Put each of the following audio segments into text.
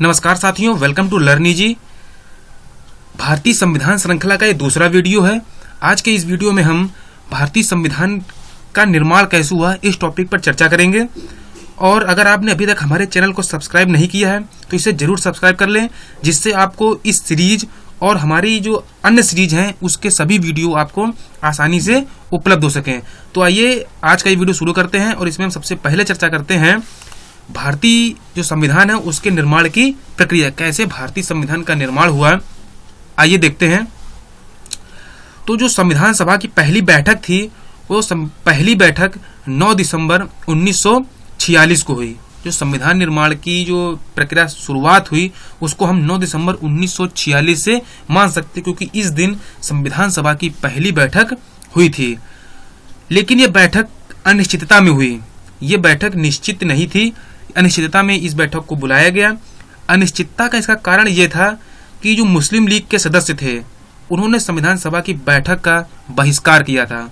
नमस्कार साथियों, welcome to लर्निजी। भारतीय संविधान श्रृंखला का ये दूसरा वीडियो है। आज के इस वीडियो में हम भारतीय संविधान का निर्माण कैसे हुआ इस टॉपिक पर चर्चा करेंगे। और अगर आपने अभी तक हमारे चैनल को सब्सक्राइब नहीं किया है तो इसे जरूर सब्सक्राइब कर लें, जिससे आपको इस सीरीज और हमारी जो अन्य सीरीज हैं उसके सभी वीडियो आपको आसानी से उपलब्ध हो सकें। तो आइए आज का ये वीडियो शुरू करते हैं और इसमें हम सबसे पहले चर्चा करते हैं भारतीय जो संविधान है उसके निर्माण की प्रक्रिया, कैसे भारतीय संविधान का निर्माण हुआ। आइए देखते हैं। तो जो संविधान सभा की पहली बैठक थी वो पहली बैठक 9 दिसंबर 1946 को हुई। जो संविधान निर्माण की जो प्रक्रिया शुरुआत हुई उसको हम 9 दिसंबर 1946 से मान सकते, क्योंकि इस दिन संविधान सभा की पहली बैठक हुई थी। लेकिन यह बैठक अनिश्चितता में हुई। यह बैठक निश्चित नहीं थी, अनिश्चितता में इस बैठक को बुलाया गया। अनिश्चितता का इसका कारण यह था कि जो मुस्लिम लीग के सदस्य थे उन्होंने संविधान सभा की बैठक का बहिष्कार किया था।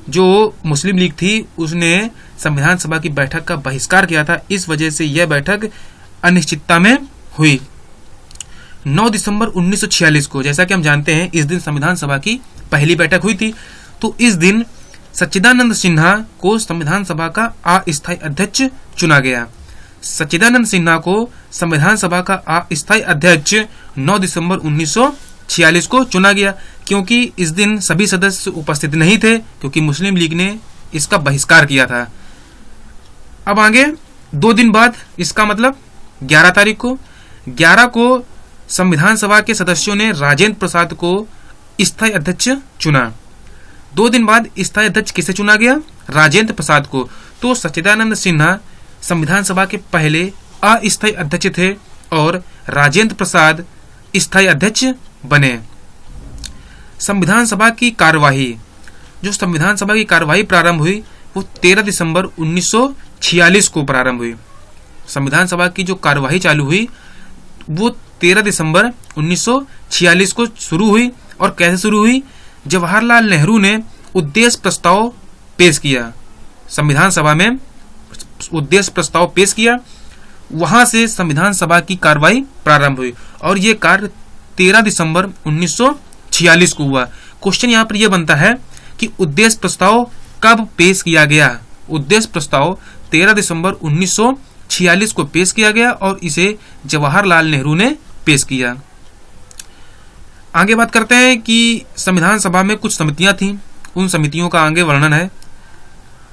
जो मुस्लिम लीग थी उसने संविधान सभा की बैठक का बहिष्कार किया था, इस वजह से यह बैठक अनिश्चितता में हुई। 9 दिसंबर 1946 को, जैसा कि हम जानते हैं, इस दिन संविधान सभा की पहली बैठक हुई थी। तो इस दिन सच्चिदानंद सिन्हा को संविधान सभा का अस्थायी अध्यक्ष चुना गया। सच्चिदानंद सिन्हा को संविधान सभा का अस्थायी अध्यक्ष 9 दिसंबर 1946 को चुना गया, क्योंकि इस दिन सभी सदस्य उपस्थित नहीं थे, क्योंकि मुस्लिम लीग ने इसका बहिष्कार किया था। अब आगे 2 दिन बाद, इसका मतलब 11 तारीख को, 11 को संविधान सभा के सदस्यों ने राजेंद्र प्रसाद को स्थायी अध्यक्ष चुना। 2 दिन बाद स्थायी अध्यक्ष किसे चुना गया? राजेंद्र प्रसाद को। तो सच्चिदानंद सिन्हा संविधान सभा के पहले अस्थायी अध्यक्ष थे और राजेंद्र प्रसाद स्थायी अध्यक्ष बने। संविधान सभा की कार्यवाही, जो संविधान सभा की कार्यवाही प्रारंभ हुई वो 13 दिसंबर 1946 को प्रारंभ हुई। संविधान सभा की जो कार्यवाही चालू हुई वो 13 दिसंबर 1946 को शुरू हुई। और कैसे शुरू हुई? जवाहरलाल नेहरू ने उद्देश्य प्रस्ताव पेश किया, संविधान सभा में उद्देश्य प्रस्ताव पेश किया, वहां से संविधान सभा की कार्रवाई प्रारंभ हुई। और ये कार्य 13 दिसंबर 1946 को हुआ। क्वेश्चन यहाँ पर यह बनता है कि उद्देश्य प्रस्ताव कब पेश किया गया? उद्देश्य प्रस्ताव 13 दिसंबर 1946 को पेश किया गया और इसे जवाहरलाल नेहरू ने पेश किया। आगे बात करते हैं कि संविधान सभा में कुछ समितियां थीं, उन समितियों का आगे वर्णन है।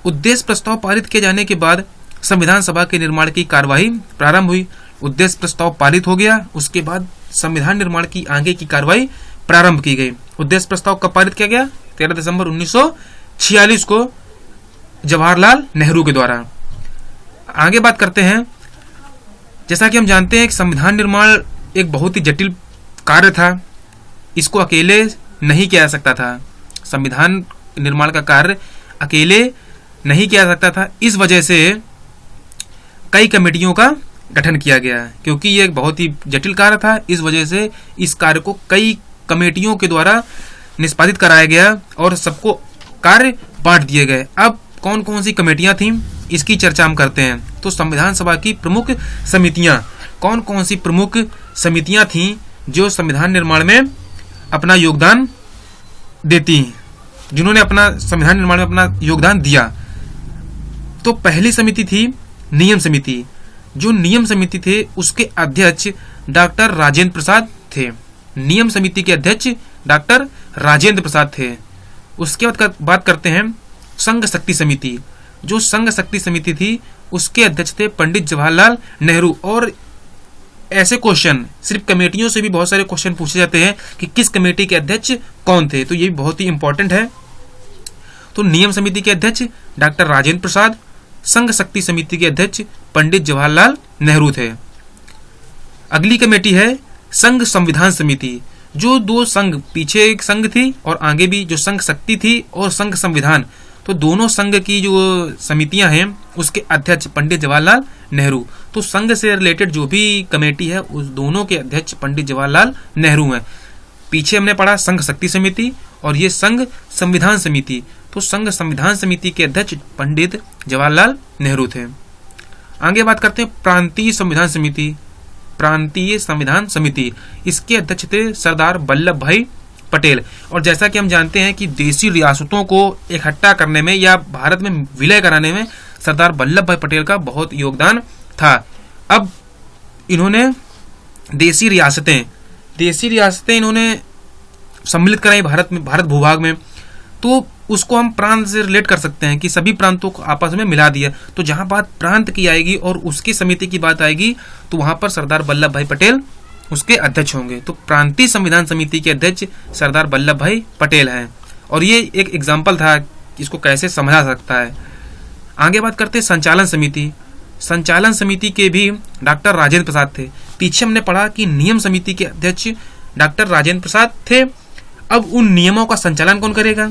उद्देश्य प्रस्ताव पारित किए जाने के बाद संविधान सभा के निर्माण की कार्यवाही प्रारंभ हुई। उद्देश्य प्रस्ताव पारित हो गया, उसके बाद संविधान निर्माण की आगे की कार्यवाही प्रारंभ की गई। उद्देश्य प्रस्ताव कब पारित किया गया? 13 दिसंबर 1946 को जवाहरलाल नेहरू के द्वारा। आगे बात करते हैं। जैसा कि हम जानते हैं कि संविधान निर्माण एक बहुत ही जटिल कार्य था, इसको अकेले नहीं किया जा सकता था। संविधान निर्माण का कार्य अकेले नहीं किया जा सकता था, इस वजह से कई कमेटियों का गठन किया गया। क्योंकि यह एक बहुत ही जटिल कार्य था, इस वजह से इस कार्य को कई कमेटियों के द्वारा निष्पादित कराया गया और सबको कार्य बांट दिए गए। अब कौन कौन सी कमेटियां थीं इसकी चर्चा हम करते हैं। तो संविधान सभा की प्रमुख समितियां, कौन कौन सी प्रमुख समितियां थीं जो संविधान निर्माण में अपना योगदान देती हैं, जिन्होंने अपना संविधान निर्माण में अपना योगदान दिया? तो पहली समिति थी नियम समिति। जो नियम समिति थे उसके अध्यक्ष डॉक्टर राजेंद्र प्रसाद थे। नियम समिति के अध्यक्ष डॉक्टर राजेंद्र प्रसाद थे। उसके बाद बात करते हैं संघ शक्ति समिति। जो संघ शक्ति समिति थी उसके अध्यक्ष थे पंडित जवाहरलाल नेहरू। और ऐसे क्वेश्चन सिर्फ कमेटियों से भी बहुत सारे क्वेश्चन पूछे जाते हैं कि किस कमेटी के अध्यक्ष कौन थे, तो ये बहुत ही इंपॉर्टेंट है। तो नियम समिति के अध्यक्ष डॉक्टर राजेंद्र प्रसाद, संघ शक्ति समिति के अध्यक्ष पंडित जवाहरलाल नेहरू थे। अगली कमेटी है संघ संविधान समिति। जो 2 संघ, पीछे एक संघ थी और आगे भी जो संघ शक्ति थी और संघ संविधान, तो दोनों संघ की जो समितियां हैं उसके अध्यक्ष पंडित जवाहरलाल नेहरू। तो संघ से रिलेटेड जो भी कमेटी है उस दोनों के अध्यक्ष पंडित जवाहरलाल नेहरू हैं। पीछे हमने पढ़ा संघ शक्ति समिति और ये संघ संविधान समिति। तो संघ संविधान समिति के अध्यक्ष पंडित जवाहरलाल नेहरू थे। आगे बात करते हैं प्रांतीय संविधान समिति। प्रांतीय संविधान समिति, इसके अध्यक्ष थे सरदार वल्लभ भाई पटेल। और जैसा कि हम जानते हैं कि देशी रियासतों को इकट्ठा करने में या भारत में विलय कराने में सरदार वल्लभ भाई पटेल का बहुत योगदान था। अब इन्होंने देशी रियासतें इन्होंने सम्मिलित कराई भारत भूभाग में, तो उसको हम प्रांत से रिलेट कर सकते हैं कि सभी प्रांतों को आपस में मिला दिया। तो जहां बात प्रांत की आएगी और उसकी समिति की बात आएगी तो वहां पर सरदार वल्लभ भाई पटेल उसके अध्यक्ष होंगे। तो प्रांतीय संविधान समिति के अध्यक्ष सरदार वल्लभ भाई पटेल हैं। और ये एक एग्जाम्पल था इसको कैसे समझा सकता है। आगे बात करते हैं संचालन समिति। संचालन समिति के भी डॉक्टर राजेंद्र प्रसाद थे। पीछे हमने पढ़ा कि नियम समिति के अध्यक्ष डॉक्टर राजेंद्र प्रसाद थे। अब उन नियमों का संचालन कौन करेगा?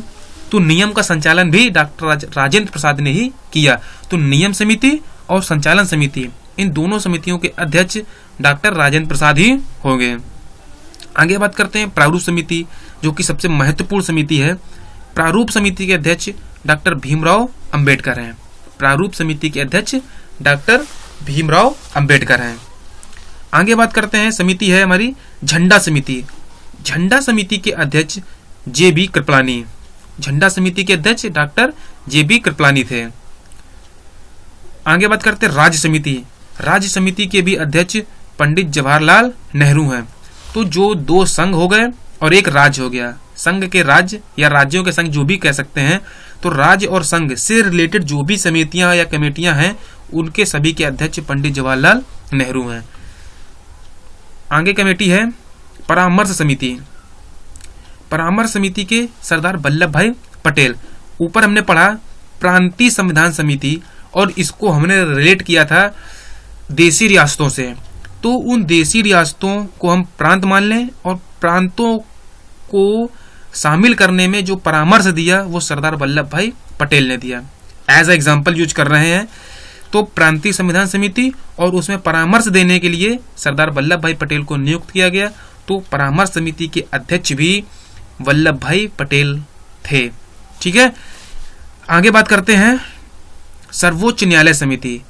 तो नियम का संचालन भी डॉक्टर राजेंद्र प्रसाद ने ही किया। तो नियम समिति और संचालन समिति, इन दोनों समितियों के अध्यक्ष डॉक्टर राजेंद्र प्रसाद ही होंगे। आगे बात करते हैं प्रारूप समिति, जो कि सबसे महत्वपूर्ण समिति है। प्रारूप समिति के अध्यक्ष डॉक्टर भीमराव अंबेडकर हैं। प्रारूप समिति के अध्यक्ष डॉक्टर भीमराव अंबेडकर हैं। आगे बात करते हैं, समिति है हमारी झंडा समिति। झंडा समिति के अध्यक्ष जे.बी. कृपलानी। झंडा समिति के अध्यक्ष डॉक्टर जे.बी. कृपलानी थे। आगे बात करते हैं राज्य समिति। राज्य समिति के भी अध्यक्ष पंडित जवाहरलाल नेहरू हैं। तो जो दो संघ हो गए और एक राज्य हो गया, संघ के राज्य या राज्यों के संघ जो भी कह सकते हैं, तो राज्य और संघ से रिलेटेड जो भी समितियां या कमेटियां हैं उनके सभी के अध्यक्ष पंडित जवाहरलाल नेहरू हैं। आगे कमेटी है परामर्श समिति। परामर्श समिति के सरदार वल्लभ भाई पटेल। ऊपर हमने पढ़ा प्रांतीय संविधान समिति और इसको हमने रिलेट किया था देशी रियासतों से। तो उन देशी रियासतों को हम प्रांत मान लें और प्रांतों को शामिल करने में जो परामर्श दिया वो सरदार वल्लभ भाई पटेल ने दिया। एज एग्जाम्पल यूज कर रहे हैं तो प्रांतीय संविधान समिति और उसमें परामर्श देने के लिए सरदार वल्लभ भाई पटेल को नियुक्त किया गया। तो परामर्श समिति के अध्यक्ष भी वल्लभ भाई पटेल थे। ठीक है, आगे बात करते हैं सर्वोच्च न्यायालय समिति।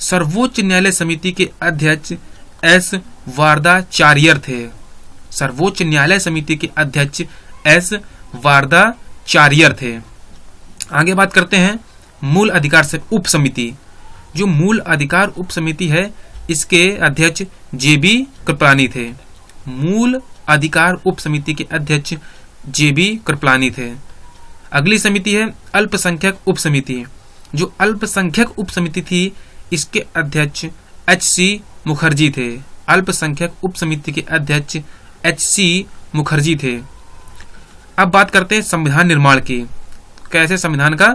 सर्वोच्च न्यायालय समिति के अध्यक्ष एस वारदाचार्य थे। सर्वोच्च न्यायालय समिति के अध्यक्ष एस वारदाचार्य थे। आगे बात करते हैं मूल अधिकार से उप समिति। जो मूल अधिकार उप समिति है इसके अध्यक्ष जे.बी. कृपलानी थे। मूल अधिकार उप समिति के अध्यक्ष जे.बी. कृपलानी थे। अगली समिति है अल्पसंख्यक उप समिति। जो अल्पसंख्यक उप समिति थी इसके अध्यक्ष एच.सी. मुखर्जी थे। अल्पसंख्यक उप समिति के अध्यक्ष एच.सी. मुखर्जी थे। अब बात करते हैं संविधान निर्माण की। कैसे संविधान का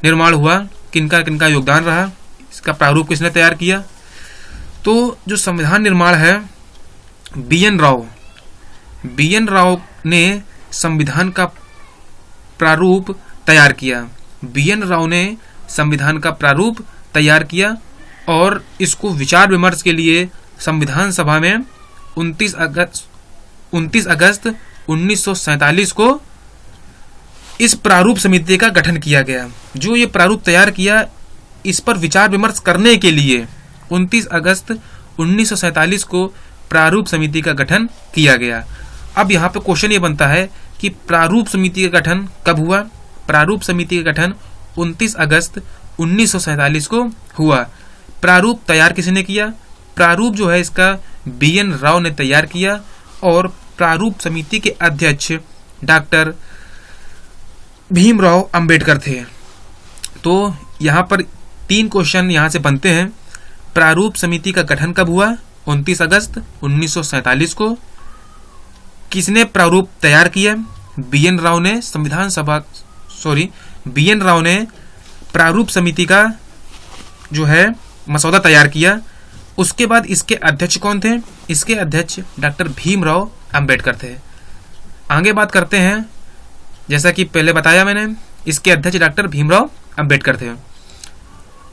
निर्माण हुआ, किनका किनका योगदान रहा, इसका प्रारूप किसने तैयार किया। तो जो संविधान निर्माण है बी.एन. राव ने संविधान का प्रारूप तैयार किया। बी.एन. राव ने संविधान का प्रारूप तैयार किया और इसको विचार विमर्श के लिए संविधान सभा में 29 अगस्त 1947 को इस प्रारूप समिति का गठन किया गया। जो ये प्रारूप तैयार किया इस पर विचार विमर्श करने के लिए 29 अगस्त 1947 को प्रारूप समिति का गठन किया गया। अब यहाँ पे क्वेश्चन ये बनता है कि प्रारूप समिति का गठन कब हुआ। प्रारूप समिति का गठन 29 अगस्त 1947 को हुआ। प्रारूप तैयार किसने किया? प्रारूप जो है इसका बी.एन. राव ने तैयार किया और प्रारूप समिति के अध्यक्ष डॉक्टर भीमराव अंबेडकर थे। तो यहाँ पर 3 क्वेश्चन यहाँ से बनते हैं। प्रारूप समिति का गठन कब हुआ? 29 अगस्त 1947 को। किसने प्रारूप तैयार किया? बी.एन. राव ने बी.एन. राव ने प्रारूप समिति का जो है मसौदा तैयार किया। उसके बाद इसके अध्यक्ष कौन थे? इसके अध्यक्ष डॉक्टर भीमराव अंबेडकर थे। आगे बात करते हैं, जैसा कि पहले बताया मैंने, इसके अध्यक्ष डॉक्टर भीमराव अंबेडकर थे।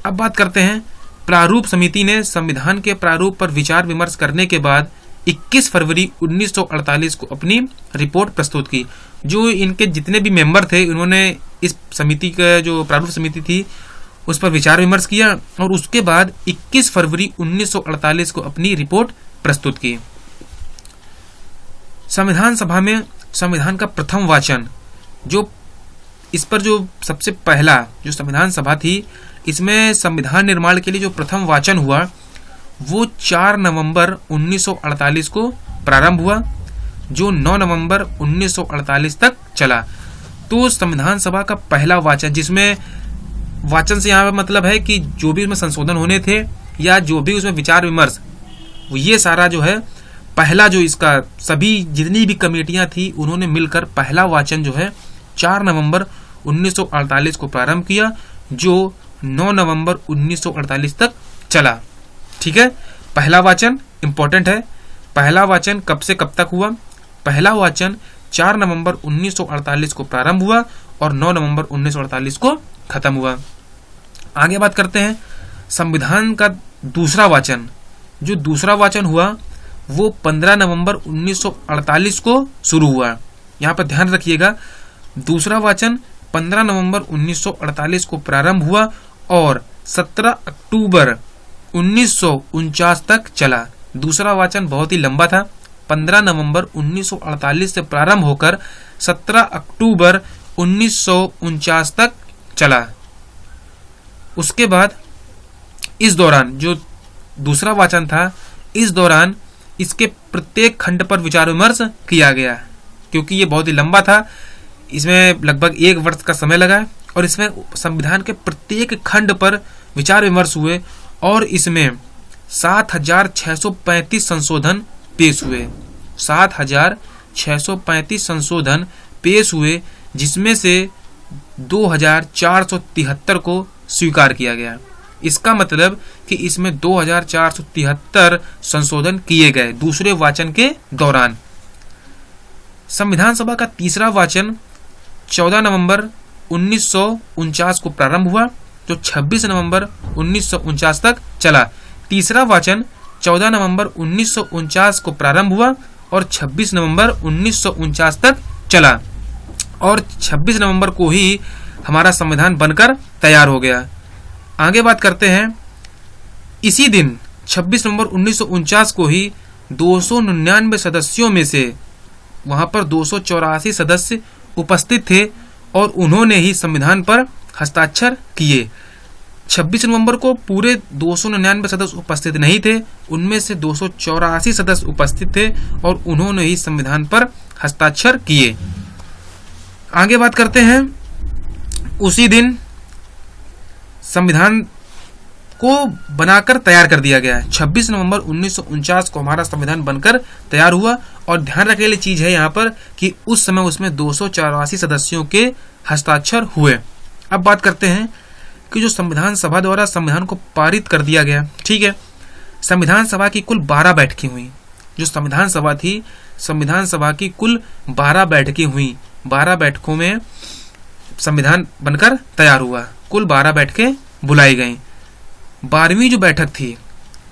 अब बात करते हैं प्रारूप समिति ने संविधान के प्रारूप पर विचार विमर्श करने के बाद 21 फरवरी 1948 को अपनी रिपोर्ट प्रस्तुत की। जो इनके जितने भी मेंबर थे उन्होंने इस समिति का जो प्रारूप समिति थी उस पर विचार विमर्श किया और उसके बाद 21 फरवरी 1948 को अपनी रिपोर्ट प्रस्तुत की। संविधान सभा में संविधान का प्रथम वाचन, जो इस पर जो सबसे पहला जो संविधान सभा थी, इसमें संविधान निर्माण के लिए जो प्रथम वाचन हुआ वो 4 नवंबर 1948 को प्रारंभ हुआ, जो 9 नवंबर 1948 तक चला। तो संविधान सभा का पहला वाचन, जिसमें वाचन से यहाँ पे मतलब है कि जो भी उसमें संशोधन होने थे या जो भी उसमें विचार विमर्श, ये सारा जो है पहला जो इसका सभी जितनी भी कमेटियां थी उन्होंने मिलकर पहला वाचन जो है 4 नवंबर 1948 को प्रारंभ किया, जो 9 नवंबर 1948 तक चला। ठीक है, पहला वाचन इंपॉर्टेंट है। पहला वाचन कब से कब तक हुआ? पहला वाचन 4 नवंबर 1948 को प्रारंभ हुआ और 9 नवंबर 1948 को खत्म हुआ। आगे बात करते हैं संविधान का दूसरा वाचन। जो दूसरा वाचन हुआ वो 15 नवंबर 1948 को शुरू हुआ। यहाँ पर ध्यान रखिएगा, दूसरा वाचन 15 नवंबर 1948 को प्रारंभ हुआ और 17 अक्टूबर 1949 तक चला। दूसरा वाचन बहुत ही लंबा था, 15 नवंबर 1948 से प्रारंभ होकर 17 अक्टूबर 1949 तक चला। उसके बाद इस दौरान जो दूसरा वाचन था, इस दौरान इसके प्रत्येक खंड पर विचार विमर्श किया गया, क्योंकि ये बहुत ही लंबा था। इसमें लगभग 1 वर्ष का समय लगा और इसमें संविधान के प्रत्येक खंड पर विचार विमर्श हुए और इसमें 7,635 संशोधन पेश हुए। 7,635 संशोधन पेश हुए, जिसमें से 2,473 को स्वीकार किया गया। इसका मतलब कि इसमें 2,473 संशोधन किए गए दूसरे वाचन के दौरान। संविधान सभा का तीसरा वाचन 14 नवंबर 1949 को प्रारंभ हुआ, जो 26 नवंबर 1949 तक चला। तीसरा वाचन 14 नवंबर 1949 को प्रारंभ हुआ और 26 नवंबर 1949 तक चला और 26 नवंबर को ही हमारा संविधान बनकर तैयार हो गया। आगे बात करते हैं, इसी दिन 26 नवंबर 1949 को ही 299 सदस्यों में से वहां पर 284 सदस्य उपस्थित थे और उन्होंने ही संविधान पर हस्ताक्षर किए। 26 नवंबर को पूरे 299 सदस्य उपस्थित नहीं थे, उनमें से 284 सदस्य उपस्थित थे और उन्होंने ही संविधान पर हस्ताक्षर किए। आगे बात करते हैं, उसी दिन संविधान को बनाकर तैयार कर दिया गया। 26 नवंबर 1949 को हमारा संविधान बनकर तैयार हुआ और ध्यान रखने वाली चीज है यहाँ पर कि उस समय उसमें 284 सदस्यों के हस्ताक्षर हुए। अब बात करते हैं कि जो संविधान सभा द्वारा संविधान को पारित कर दिया गया, ठीक है, संविधान सभा की कुल 12 बैठकें हुई। जो संविधान सभा थी, संविधान सभा की कुल 12 बैठकें हुई। 12 बैठकों में संविधान बनकर तैयार हुआ। कुल 12 बैठकें बुलाई गईं। 12वीं जो बैठक थी,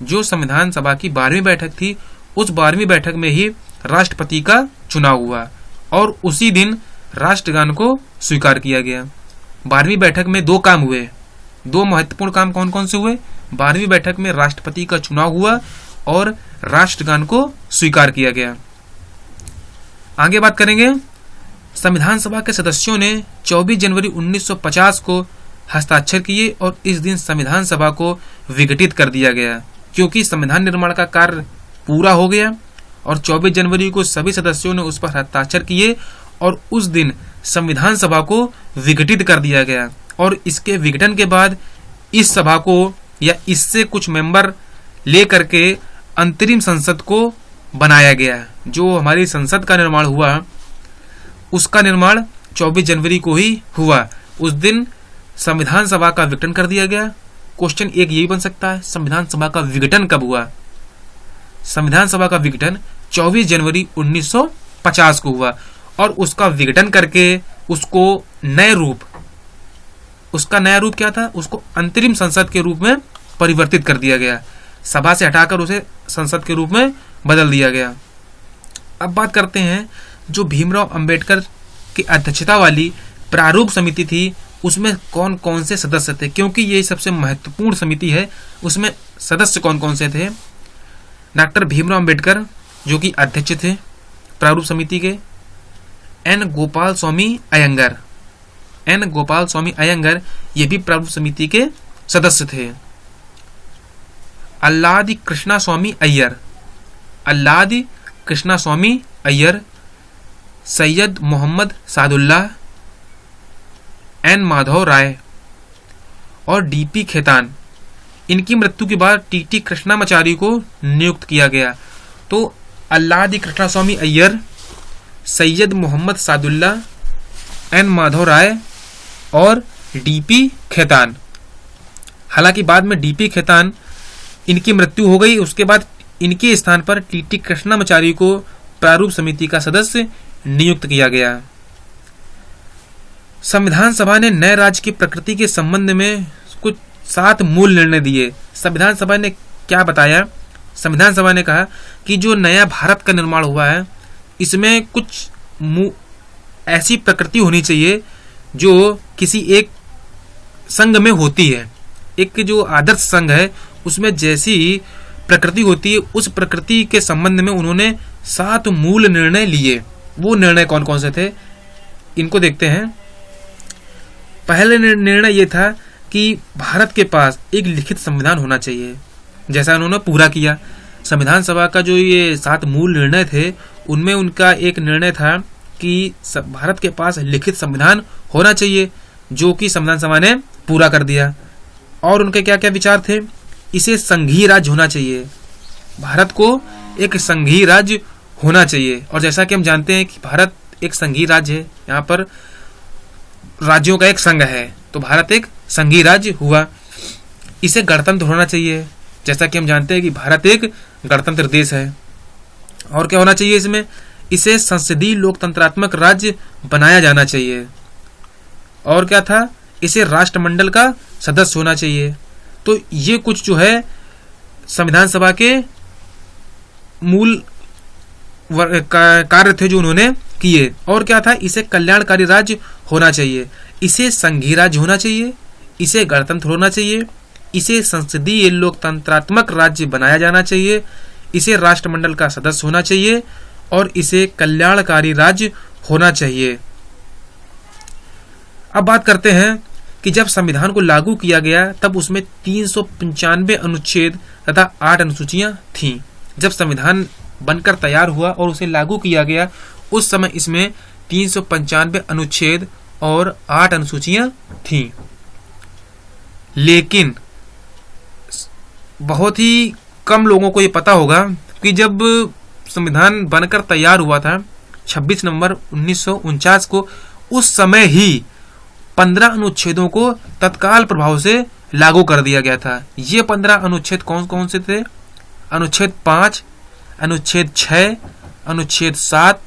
जो संविधान सभा की 12वीं बैठक थी, उस 12वीं बैठक में ही राष्ट्रपति का चुनाव हुआ और उसी दिन राष्ट्रगान को स्वीकार किया गया। 12वीं बैठक में 2 काम हुए। 2 महत्वपूर्ण काम कौन कौन से हुए? 12वीं बैठक में राष्ट्रपति का चुनाव हुआ और राष्ट्रगान को स्वीकार किया गया। आगे बात करेंगे, संविधान सभा के सदस्यों ने 24 जनवरी 1950 को हस्ताक्षर किए और इस दिन संविधान सभा को विघटित कर दिया गया, क्योंकि संविधान निर्माण का कार्य पूरा हो गया और 24 जनवरी को सभी सदस्यों ने उस पर हस्ताक्षर किए और उस दिन संविधान सभा को विघटित कर दिया गया। और इसके विघटन के बाद इस सभा को या इससे कुछ मेंबर ले करके अंतरिम संसद को बनाया गया। जो हमारी संसद का निर्माण हुआ, उसका निर्माण 24 जनवरी को ही हुआ। उस दिन संविधान सभा का विघटन कर दिया गया। क्वेश्चन एक यही बन सकता है, संविधान सभा का विघटन कब हुआ? संविधान सभा का विघटन 24 जनवरी 1950 को हुआ और उसका विघटन करके उसको नए रूप, उसका नया रूप क्या था? उसको अंतरिम संसद के रूप में परिवर्तित कर दिया गया। सभा से हटाकर उसे संसद के रूप में बदल दिया गया। अब बात करते हैं, जो भीमराव अंबेडकर की अध्यक्षता वाली प्रारूप समिति थी, उसमें कौन कौन से सदस्य थे, क्योंकि ये सबसे महत्वपूर्ण समिति है। उसमें सदस्य कौन कौन से थे? डॉक्टर भीमराव अंबेडकर जो कि अध्यक्ष थे प्रारूप समिति के, एन गोपाल स्वामी अयंगर ये भी प्रारूप समिति के सदस्य थे। अल्लादी कृष्णा स्वामी अय्यर, सैयद मोहम्मद सादुल्लाह, एन माधव राय और डीपी खेतान, इनकी मृत्यु के बाद टीटी कृष्णामाचारी को नियुक्त किया गया। तो अल्लादी कृष्णा स्वामी अय्यर, सैयद मोहम्मद सादुल्लाह, एन माधव राय और डीपी खेतान। हालांकि बाद में डीपी खेतान इनकी मृत्यु हो गई, उसके बाद इनके स्थान पर टीटी कृष्णामाचारी को प्रारूप समिति का सदस्य नियुक्त किया गया। संविधान सभा ने नए राज्य की प्रकृति के संबंध में कुछ 7 मूल निर्णय दिए। संविधान सभा ने क्या बताया? संविधान सभा ने कहा कि जो नया भारत का निर्माण हुआ है इसमें कुछ ऐसी प्रकृति होनी चाहिए जो किसी एक संघ में होती है। एक जो आदर्श संघ है उसमें जैसी प्रकृति होती है, उस प्रकृति के संबंध में उन्होंने 7 मूल निर्णय लिए। वो निर्णय कौन कौन से थे इनको देखते हैं। पहले निर्णय ये था कि भारत के पास एक लिखित संविधान होना चाहिए, जैसा उन्होंने पूरा किया। संविधान सभा का जो ये 7 मूल निर्णय थे उनमें उनका एक निर्णय था कि भारत के पास लिखित संविधान होना चाहिए, जो कि संविधान सभा ने पूरा कर दिया। और उनके क्या क्या विचार थे? इसे संघीय राज्य होना चाहिए, भारत को एक संघीय राज्य होना चाहिए। और जैसा कि हम जानते हैं कि भारत एक संघीय राज्य है, यहाँ पर राज्यों का एक संघ है, तो भारत एक संघीय राज्य हुआ। इसे गणतंत्र होना चाहिए, जैसा कि हम जानते हैं कि भारत एक गणतंत्र देश है। और क्या होना चाहिए इसमें? इसे संसदीय लोकतंत्रात्मक राज्य बनाया जाना चाहिए। और क्या था? इसे राष्ट्रमंडल का सदस्य होना चाहिए। तो ये कुछ जो है संविधान सभा के मूल कार्य थे जो उन्होंने किए। और क्या था? इसे कल्याणकारी राज्य होना चाहिए, इसे संघीय राज्य होना चाहिए, इसे गणतंत्र होना चाहिए, इसे संसदीय लोकतंत्रात्मक राज्य बनाया जाना चाहिए, इसे राष्ट्रमंडल का सदस्य होना चाहिए और इसे कल्याणकारी राज्य होना चाहिए। अब बात करते हैं कि जब संविधान को लागू किया गया तब उसमें 395 अनुच्छेद तथा 8 अनुसूचियां थीं। जब संविधान बनकर तैयार हुआ और उसे लागू किया गया उस समय इसमें 395 अनुच्छेद और 8 अनुसूचियां थीं। लेकिन बहुत ही कम लोगों को ये पता होगा कि जब संविधान बनकर तैयार हुआ था 26 नवंबर 1949 को, उस समय ही 15 अनुच्छेदों को तत्काल प्रभाव से लागू कर दिया गया था। ये 15 अनुच्छेद कौन कौन से थे? अनुच्छेद 5, अनुच्छेद 6, अनुच्छेद 7,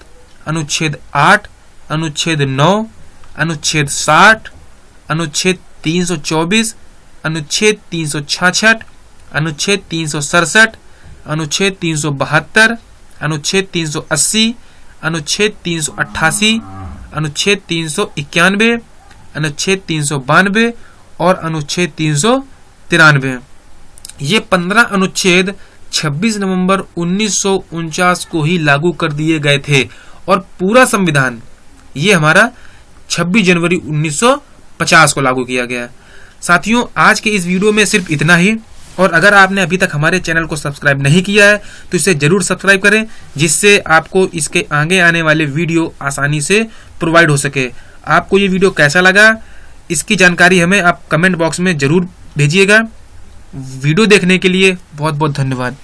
अनुच्छेद 8, अनुच्छेद 9, अनुच्छेद 60, अनुच्छेद 324, अनुच्छेद 366, अनुच्छेद 367, अनुच्छेद 372, अनुच्छेद 380, अनुच्छेद 388, अनुच्छेद 391, अनुच्छेद 392 और अनुच्छेद 393। ये 15 अनुच्छेद 26 नवंबर 1949 को ही लागू कर दिए गए थे और पूरा संविधान ये हमारा 26 जनवरी 1950 को लागू किया गया। साथियों, आज के इस वीडियो में सिर्फ इतना ही। और अगर आपने अभी तक हमारे चैनल को सब्सक्राइब नहीं किया है तो इसे जरूर सब्सक्राइब करें, जिससे आपको इसके आगे आने वाले वीडियो आसानी से प्रोवाइड हो सके। आपको ये वीडियो कैसा लगा इसकी जानकारी हमें आप कमेंट बॉक्स में जरूर भेजिएगा। वीडियो देखने के लिए बहुत बहुत धन्यवाद।